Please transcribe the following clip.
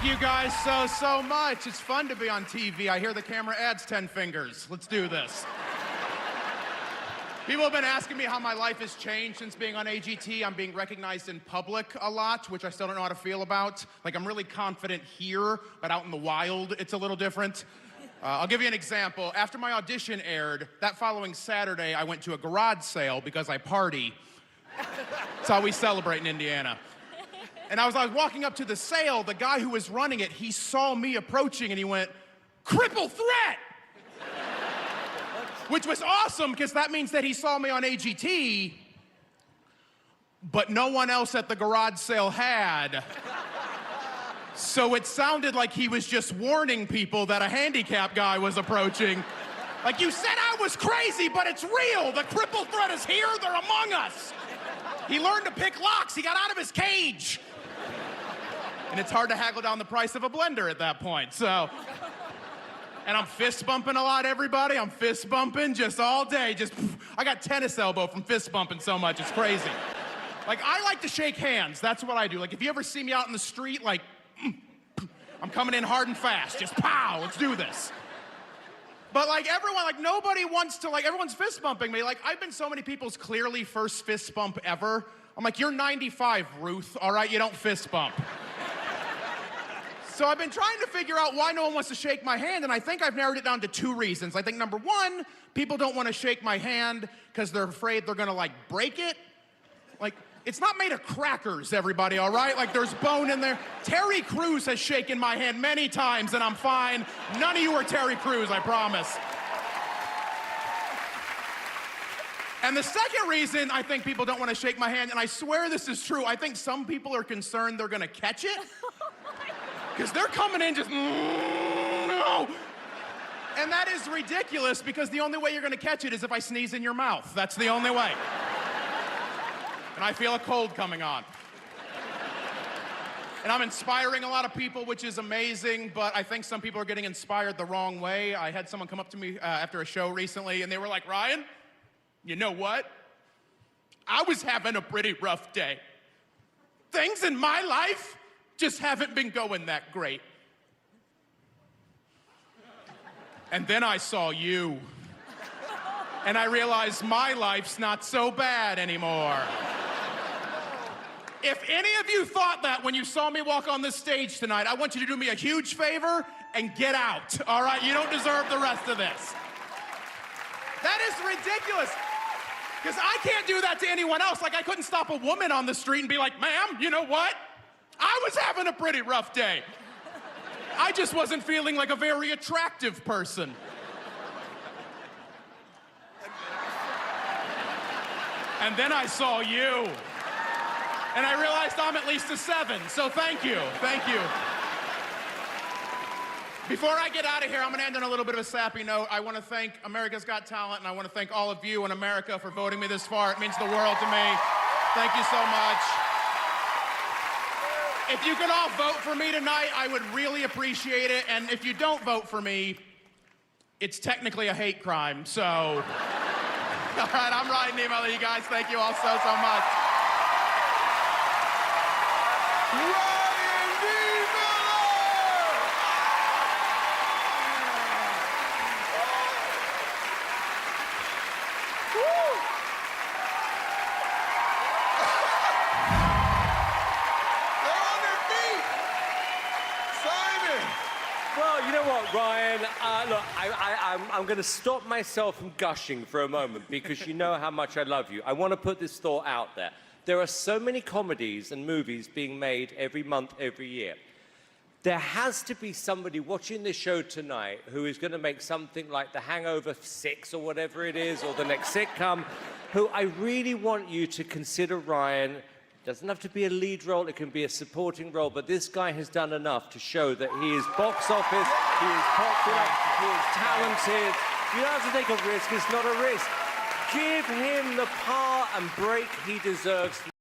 you guys so much. It's fun to be on TV. I hear the camera adds 10 fingers. Let's do this. People have been asking me how my life has changed since being on AGT. I'm being recognized in public a lot, which I still don't know how to feel about. Like, I'm really confident here, but out in the wild, it's a little different. I'll give you an example. After my audition aired, that following Saturday, I went to a garage sale because I party. That's how we celebrate in Indiana. And as I was walking up to the sale, the guy who was running it, he saw me approaching and he went, "Cripple threat!" Which was awesome, because that means that he saw me on AGT, but no one else at the garage sale had. So it sounded like he was just warning people that a handicapped guy was approaching. Like, "You said I was crazy, but it's real. The cripple threat is here. They're among us." He learned to pick locks. He got out of his cage. And it's hard to haggle down the price of a blender at that point, so. And I'm fist bumping a lot, everybody. I'm fist bumping just all day. I got tennis elbow from fist bumping so much, it's crazy. Like, I like to shake hands. That's what I do. Like, if you ever see me out in the street, like, I'm coming in hard and fast. Just pow, let's do this. But like, everyone, like, nobody wants to, like, everyone's fist bumping me. Like, I've been so many people's clearly first fist bump ever. I'm like, "You're 95, Ruth, all right? You don't fist bump." So I've been trying to figure out why no one wants to shake my hand, and I think I've narrowed it down to 2 reasons. I think number 1, people don't want to shake my hand because they're afraid they're gonna, like, break it. Like, it's not made of crackers, everybody, all right? Like, there's bone in there. Terry Crews has shaken my hand many times, and I'm fine. None of you are Terry Crews, I promise. And the second reason I think people don't want to shake my hand, and I swear this is true, I think some people are concerned they're gonna catch it. Because they're coming in just, no. And that is ridiculous, because the only way you're gonna catch it is if I sneeze in your mouth. That's the only way. And I feel a cold coming on. And I'm inspiring a lot of people, which is amazing, but I think some people are getting inspired the wrong way. I had someone come up to me after a show recently, and they were like, "Ryan, you know what? I was having a pretty rough day. Things in my life just haven't been going that great. And then I saw you. And I realized my life's not so bad anymore." If any of you thought that when you saw me walk on this stage tonight, I want you to do me a huge favor and get out, all right? You don't deserve the rest of this. That is ridiculous. Because I can't do that to anyone else. Like, I couldn't stop a woman on the street and be like, "Ma'am, you know what? I was having a pretty rough day. I just wasn't feeling like a very attractive person." And then I saw you. And I realized I'm at least a 7, so thank you, thank you. Before I get out of here, I'm gonna end on a little bit of a sappy note. I wanna thank America's Got Talent, and I wanna thank all of you in America for voting me this far. It means the world to me. Thank you so much. If you could all vote for me tonight, I would really appreciate it. And if you don't vote for me, it's technically a hate crime, so. All right, I'm Ryan Niemiller, you guys. Thank you all so much. Ryan Niemiller! Woo! Well, you know what, Ryan? Look, I'm going to stop myself from gushing for a moment, because you know how much I love you. I want to put this thought out there. There are so many comedies and movies being made every month, every year. There has to be somebody watching this show tonight who is going to make something like The Hangover 6 or whatever it is, or the next sitcom, who I really want you to consider Ryan. Doesn't have to be a lead role, it can be a supporting role, but this guy has done enough to show that he is box office, he is popular, he is talented. You don't have to take a risk, it's not a risk. Give him the part and break he deserves.